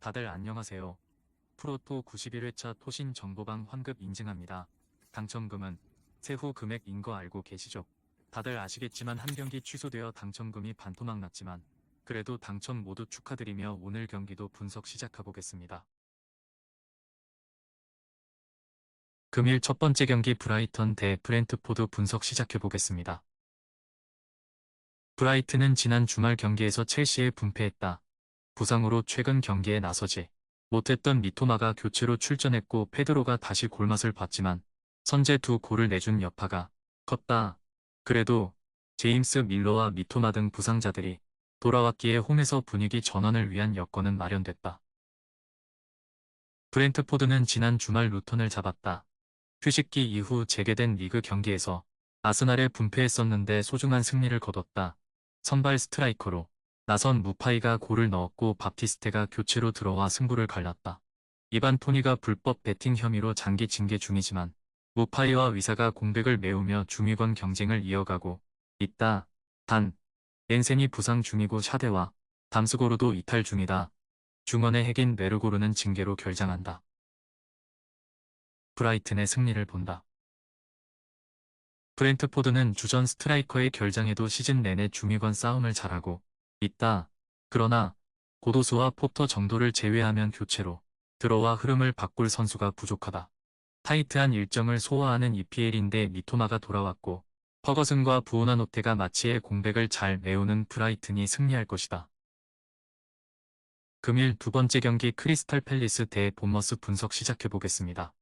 다들 안녕하세요. 프로토 91회차 토신 정보방 환급 인증합니다. 당첨금은 세후 금액인 거 알고 계시죠? 다들 아시겠지만 한 경기 취소되어 당첨금이 반토막 났지만 그래도 당첨 모두 축하드리며 오늘 경기도 분석 시작해보겠습니다. 금일 첫 번째 경기 브라이턴 대 브렌트포드 분석 시작해보겠습니다. 브라이튼은 지난 주말 경기에서 첼시에 분패했다. 부상으로 최근 경기에 나서지 못했던 미토마가 교체로 출전했고 페드로가 다시 골맛을 봤지만 선제 두 골을 내준 여파가 컸다. 그래도 제임스 밀러와 미토마 등 부상자들이 돌아왔기에 홈에서 분위기 전환을 위한 여건은 마련됐다. 브렌트포드는 지난 주말 루턴을 잡았다. 휴식기 이후 재개된 리그 경기에서 아스날에 분패했었는데 소중한 승리를 거뒀다. 선발 스트라이커로 나선 무파이가 골을 넣었고 바프티스테가 교체로 들어와 승부를 갈랐다. 이반 토니가 불법 베팅 혐의로 장기 징계 중이지만 무파이와 위사가 공백을 메우며 중위권 경쟁을 이어가고 있다. 단, 옌센이 부상 중이고 샤데와 담스고르도 이탈 중이다. 중원의 핵인 베르고르는 징계로 결장한다. 브라이튼의 승리를 본다. 브렌트포드는 주전 스트라이커의 결장에도 시즌 내내 중위권 싸움을 잘하고 있다. 그러나 고도수와 포터 정도를 제외하면 교체로 들어와 흐름을 바꿀 선수가 부족하다. 타이트한 일정을 소화하는 EPL인데 미토마가 돌아왔고 퍼거슨과 부오나노테가 마치의 공백을 잘 메우는 브라이튼이 승리할 것이다. 금일 두 번째 경기 크리스탈 팰리스 대 본머스 분석 시작해보겠습니다.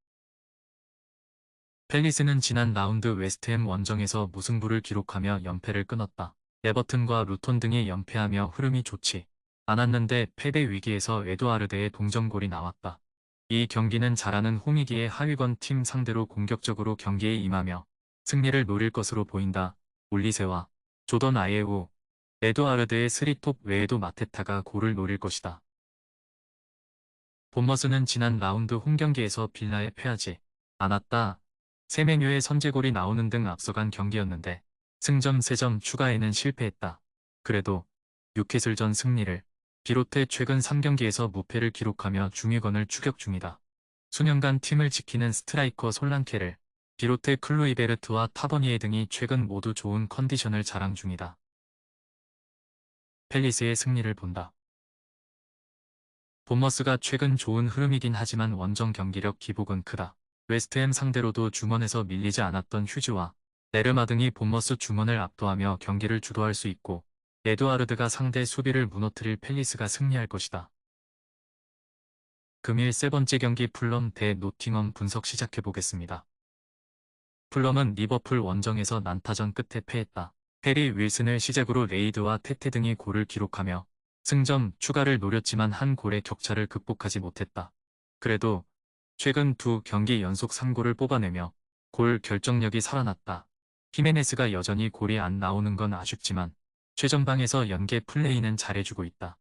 팰리스는 지난 라운드 웨스트햄 원정에서 무승부를 기록하며 연패를 끊었다. 에버튼과 루톤 등이 연패하며 흐름이 좋지 않았는데 패배 위기에서 에드와르드의 동점골이 나왔다. 이 경기는 잘하는 홈이기에 하위권 팀 상대로 공격적으로 경기에 임하며 승리를 노릴 것으로 보인다. 올리세와 조던 아예우, 에드와르드의 3톱 외에도 마테타가 골을 노릴 것이다. 본머스는 지난 라운드 홈 경기에서 빌라에 패하지 않았다. 세메뉴의 선제골이 나오는 등 앞서간 경기였는데 승점 3점 추가에는 실패했다. 그래도 뉴캐슬전 승리를 비롯해 최근 3경기에서 무패를 기록하며 중위권을 추격 중이다. 수년간 팀을 지키는 스트라이커 솔랑케를 비롯해 클로이베르트와 타버니에 등이 최근 모두 좋은 컨디션을 자랑 중이다. 팰리스의 승리를 본다. 본머스가 최근 좋은 흐름이긴 하지만 원정 경기력 기복은 크다. 웨스트햄 상대로도 중원에서 밀리지 않았던 휴즈와 네르마 등이 본머스 중원을 압도하며 경기를 주도할 수 있고 에드와르드가 상대 수비를 무너뜨릴 팰리스가 승리할 것이다. 금일 세 번째 경기 풀럼 대 노팅엄 분석 시작해보겠습니다. 풀럼은 리버풀 원정에서 난타전 끝에 패했다. 해리 윌슨을 시작으로 레이드와 테테 등이 골을 기록하며 승점 추가를 노렸지만 한 골의 격차를 극복하지 못했다. 그래도 최근 두 경기 연속 3골을 뽑아내며 골 결정력이 살아났다. 히메네스가 여전히 골이 안 나오는 건 아쉽지만 최전방에서 연계 플레이는 잘해주고 있다.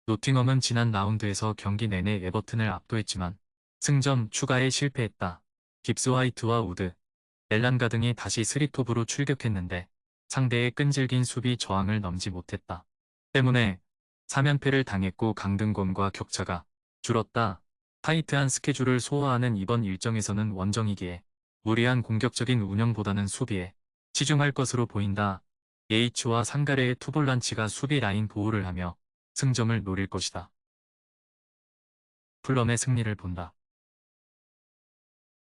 노팅엄은 지난 라운드에서 경기 내내 에버튼을 압도했지만 승점 추가에 실패했다. 깁스 화이트와 우드, 엘란가 등이 다시 3톱으로 출격했는데 상대의 끈질긴 수비 저항을 넘지 못했다. 때문에 3연패를 당했고 강등권과 격차가 줄었다. 타이트한 스케줄을 소화하는 이번 일정에서는 원정이기에 무리한 공격적인 운영보다는 수비에 치중할 것으로 보인다. 예이츠와 상가레의 투볼란치가 수비 라인 보호를 하며 승점을 노릴 것이다. 풀럼의 승리를 본다.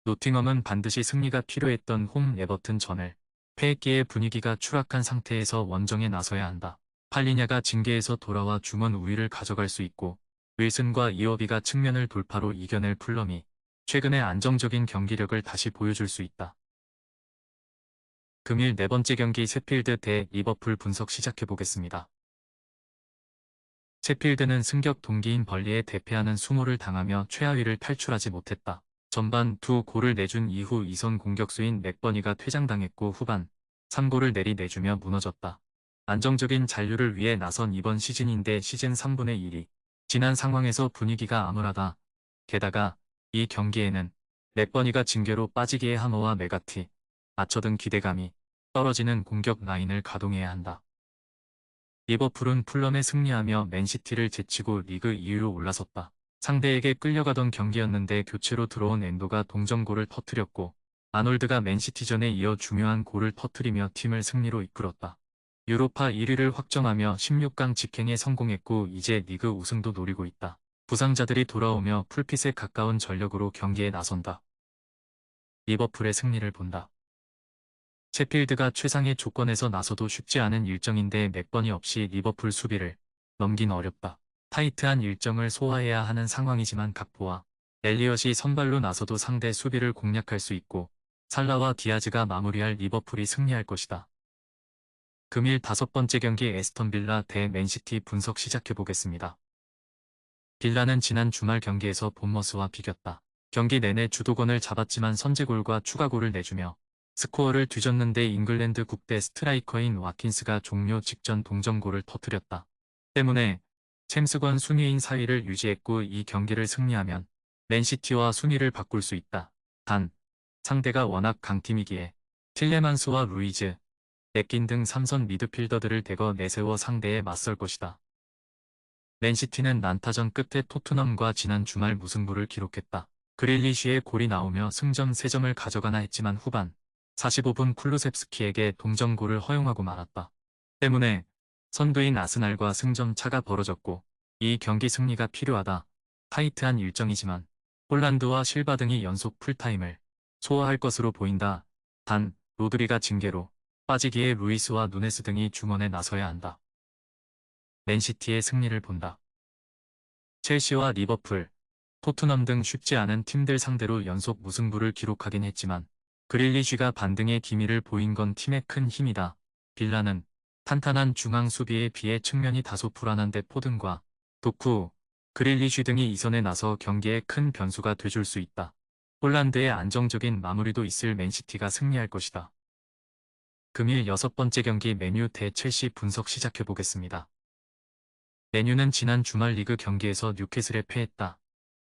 노팅엄은 반드시 승리가 필요했던 홈 에버튼 전을 패했기에 분위기가 추락한 상태에서 원정에 나서야 한다. 팔리냐가 징계에서 돌아와 중원 우위를 가져갈 수 있고 윌슨과 이어비가 측면을 돌파로 이겨낼 풀럼이 최근의 안정적인 경기력을 다시 보여줄 수 있다. 금일 네 번째 경기 셰필드 대 리버풀 분석 시작해보겠습니다. 셰필드는 승격 동기인 벌리에 대패하는 수모를 당하며 최하위를 탈출하지 못했다. 전반 두 골을 내준 이후 2선 공격수인 맥버니가 퇴장당했고 후반 3골을 내주며 무너졌다. 안정적인 잔류를 위해 나선 이번 시즌인데 시즌 3분의 1이 지난 상황에서 분위기가 암울하다. 게다가 이 경기에는 맥버니가 징계로 빠지기에 하머와 메가티, 아처 등 기대감이 떨어지는 공격 라인을 가동해야 한다. 리버풀은 풀럼에 승리하며 맨시티를 제치고 리그 2위로 올라섰다. 상대에게 끌려가던 경기였는데 교체로 들어온 엔도가 동점골을 터뜨렸고 아놀드가 맨시티전에 이어 중요한 골을 터뜨리며 팀을 승리로 이끌었다. 유로파 1위를 확정하며 16강 직행에 성공했고 이제 리그 우승도 노리고 있다. 부상자들이 돌아오며 풀핏에 가까운 전력으로 경기에 나선다. 리버풀의 승리를 본다. 셰필드가 최상의 조건에서 나서도 쉽지 않은 일정인데 맥버니 없이 리버풀 수비를 넘긴 어렵다. 타이트한 일정을 소화해야 하는 상황이지만 각보와 엘리엇이 선발로 나서도 상대 수비를 공략할 수 있고 살라와 디아즈가 마무리할 리버풀이 승리할 것이다. 금일 5번째 경기 에스턴 빌라 대 맨시티 분석 시작해보겠습니다. 빌라는 지난 주말 경기에서 본머스와 비겼다. 경기 내내 주도권을 잡았지만 선제골과 추가골을 내주며 스코어를 뒤졌는데 잉글랜드 국대 스트라이커인 와킨스가 종료 직전 동점골을 터뜨렸다. 때문에 챔스권 순위인 4위를 유지했고 이 경기를 승리하면 맨시티와 순위를 바꿀 수 있다. 단, 상대가 워낙 강팀이기에 틸레만스와 루이즈, 넷긴 등 3선 미드필더들을 대거 내세워 상대에 맞설 것이다. 맨시티는 난타전 끝에 토트넘과 지난 주말 무승부를 기록했다. 그릴리쉬의 골이 나오며 승점 3점을 가져가나 했지만 후반 45분 쿨루셉스키에게 동점골을 허용하고 말았다. 때문에 선두인 아스날과 승점 차가 벌어졌고 이 경기 승리가 필요하다. 타이트한 일정이지만 홀란드와 실바 등이 연속 풀타임을 소화할 것으로 보인다. 단 로드리가 징계로 빠지기에 루이스와 누네스 등이 중원에 나서야 한다. 맨시티의 승리를 본다. 첼시와 리버풀, 토트넘 등 쉽지 않은 팀들 상대로 연속 무승부를 기록하긴 했지만 그릴리쉬가 반등의 기미를 보인 건 팀의 큰 힘이다. 빌라는 탄탄한 중앙 수비에 비해 측면이 다소 불안한데 포든과 도쿠, 그릴리쉬 등이 이선에 나서 경기에 큰 변수가 돼줄 수 있다. 홀란드의 안정적인 마무리도 있을 맨시티가 승리할 것이다. 금일 6번째 경기 맨유 대 첼시 분석 시작해보겠습니다. 맨유는 지난 주말 리그 경기에서 뉴캐슬에 패했다.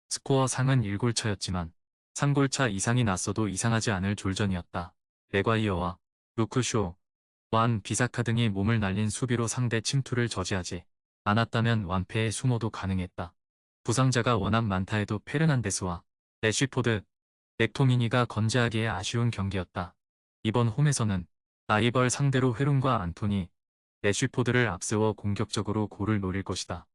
스코어 상은 1골 차였지만 3골차 이상이 났어도 이상하지 않을 졸전이었다. 레과이어와 루크쇼, 완 비사카 등이 몸을 날린 수비로 상대 침투를 저지하지 않았다면 완패의 수모도 가능했다. 부상자가 워낙 많다 해도 페르난데스와 래쉬포드, 맥토미니가 건재하기에 아쉬운 경기였다. 이번 홈에서는 라이벌 상대로 회룬과 안토니, 래쉬포드를 앞세워 공격적으로 골을 노릴 것이다.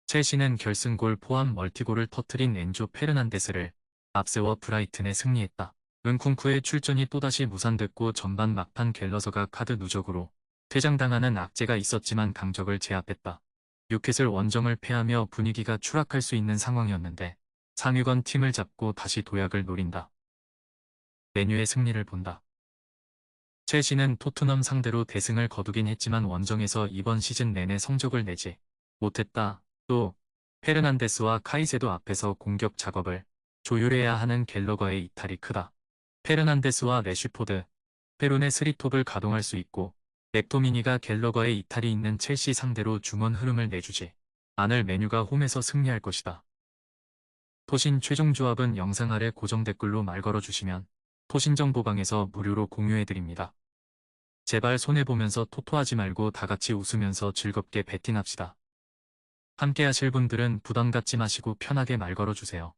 첼시는 결승골 포함 멀티골을 터뜨린 엔조 페르난데스를 앞세워 브라이튼에 승리했다. 은쿵쿠의 출전이 또다시 무산됐고 전반 막판 갤러서가 카드 누적으로 퇴장당하는 악재가 있었지만 강적을 제압했다. 뉴캐슬 원정을 패하며 분위기가 추락할 수 있는 상황이었는데 상위권 팀을 잡고 다시 도약을 노린다. 맨유의 승리를 본다. 첼시는 토트넘 상대로 대승을 거두긴 했지만 원정에서 이번 시즌 내내 성적을 내지 못했다. 또 페르난데스와 카이세도 앞에서 공격 작업을 조율해야 하는 갤러거의 이탈이 크다. 페르난데스와 래쉬포드, 페룬의 스리톱을 가동할 수 있고 맥토미니가 갤러거의 이탈이 있는 첼시 상대로 중원 흐름을 내주지 않을 맨유가 홈에서 승리할 것이다. 토신 최종 조합은 영상 아래 고정 댓글로 말 걸어주시면 토신정보방에서 무료로 공유해드립니다. 제발 손해보면서 토토하지 말고 다같이 웃으면서 즐겁게 베팅합시다. 함께 하실 분들은 부담 갖지 마시고 편하게 말 걸어주세요.